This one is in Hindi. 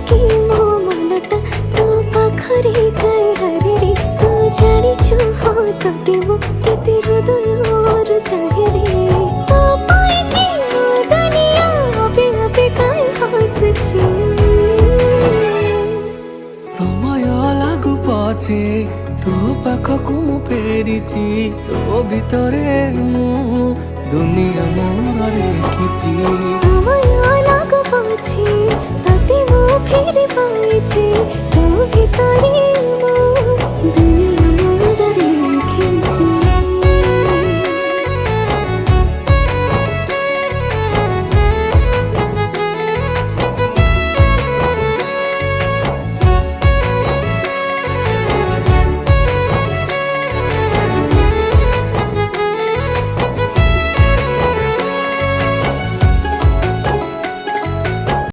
कि मो मनटा तो पाखरे काई हरे रे तू जानिछु हो तो के मो केते हृदयर चाहे रे तो पाई कि मो दुनिया अबे अबे काई हसछि समय लागू पछे तो पाखकु मु फेरिछि तो भितरे मु दुनिया मोर रेखिछि समय लागू पछे